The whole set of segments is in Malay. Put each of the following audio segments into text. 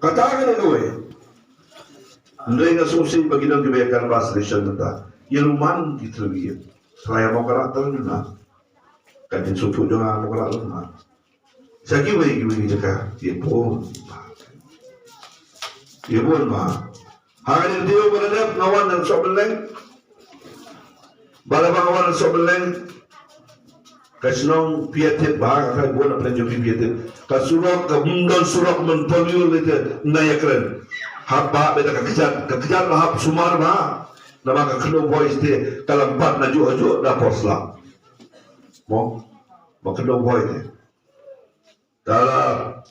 Katakan na ko eh. Hindi nga susi bagi ng gibayakan translation na ta. Iluman kitrawiyat. Saya mo karakter nyo na. Kanyan supo nyo nga mo karakter na. Sa giway ka. Ipon. Ipon ma. Hanggang hindi yung maranap ngawan ng sobaleng. Bala ba ngawan ng sobaleng? Kasi nung piyatit bahag kay buwan na pala yung piyatit. Kasurok, kabundan surok man pamiyol nito nayakren. Haba beda kakejat lahap sumar ba na mga kakno boys di kalampat na juha na posla mo makno boy di dala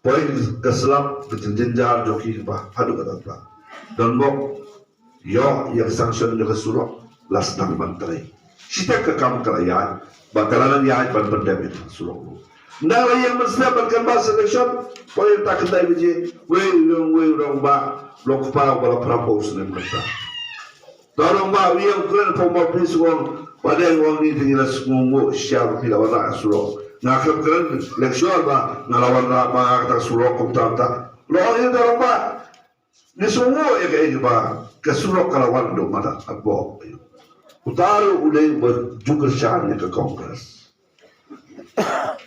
boy keselap kejenjar joki ba hadu kata ba dan mo yo yang sanction yo kesurok las nang bantrai sita ke kam kerajaan bakalan ya ban pandemik surok Nala yang mesti akan bahasa election, boleh tak kedai biji, wei ba, lokpa bala propose ni mereka. Dorong ba, yang keren pemau pisang, pada yang orang ni tinggal semungu siapa tidak warna surok. Nakap keren election ba, ngalawan apa kata surok kumtata. Loh ini dorong ba, ni semungu ya kayak ba, kesurok kalawan do mana abo. Utaru ulai berjugur syahan ke Kongres.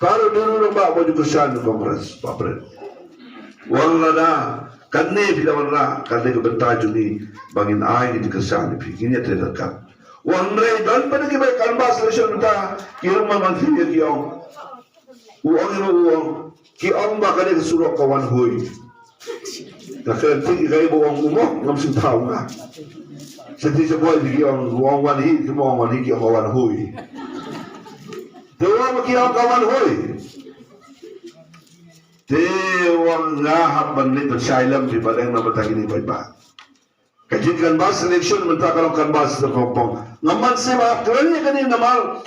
Kalau dulu nampak baju kesan Kongres, Pak Pren. Wang lada, kanne bila warna, kanne kebentar juni, bangin air di kesan, ini terdekat. Wang rey dan pada kita kalbas lesson kita, kira memang dia kiong. Uang itu uang, kiong bakal dia suruh kawan hui. Tak kena tinggi kaya uang umum, ngamsin tahu nggak? Setiap sebuah kiong, uang wani, semua wani kiong kawan hui. Dewa makiyaw kawan hoy. Dewa ngahap manit at syailam di padang na matagin ni Paypa. Kajit kan ba selection mentakalaw kan ba sa kompong. Ngaman si mga karanya kanin naman.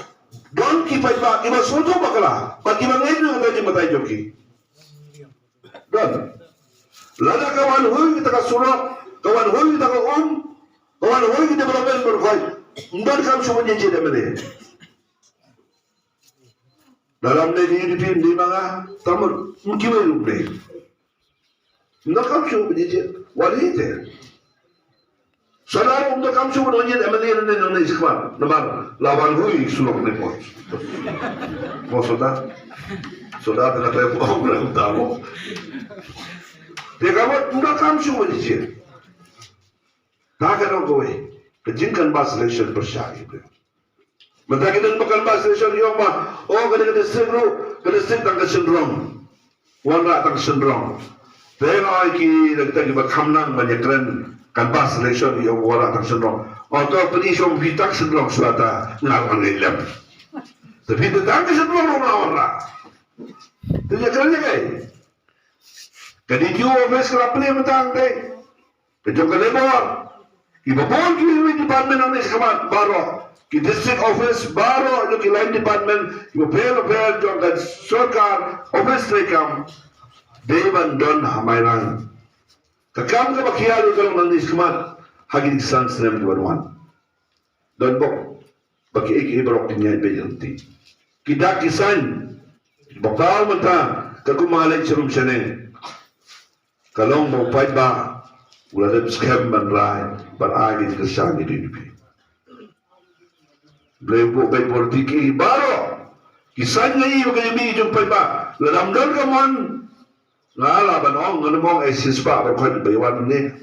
Doon ki Paypa, iba suto bakala. Pag iba ngayon yung tayo matay joki. Doon. Lada kawan hoy kita kasurok. Kawan hoy kita kawan hoy kita berapel berkoy. Doon kam sumanya jeda mene. Dalam negeri ini di mana tamu mungkin belum boleh. Nak kamu cuba belajar wali itu. Saudara untuk kamu cuba belajar emelir Indonesia kemana? Nampak lawan hui sulok nepot. Mau saudara tengah telepon orang tahu. Dia kamu untuk kamu cuba belajar. Tak kena kowe. Kejingkan bahasa Malaysia bersyari. Mata kita makan bahasa Malaysia yang mah, oh kada tang kesenderong, warna tang kesenderong. Tengok iki kita berkamnang banyak keren kan bahasa Malaysia yang warna tang kesenderong. Atau penisum fitak kesenderong suata ngawan lelem. Tapi itu tang kesenderong warna. Itu je kerennya kai. Kadi jual office kerapni mentang deh. Kejokan lebor. Ibu bol kiri department ini sekarang baru. Ki district office baru itu ki line department ibu pel jongkan sarkar office rekam dewan don hamairang kakam ka bakialu kalau nangis kemat hagi san senem duan don bok baki iki berok dinya bejanti kita kisan bakal mata kakumalay serum sene kalong mo paiba ulah dem scam ban rai baragi di kesan di hidup Blebo bay politiki baru kisahnya iyo kaya mi jumpai ba ladamdan ka man ngala ba noong nganamong ay sispa ba kwa di baywan ni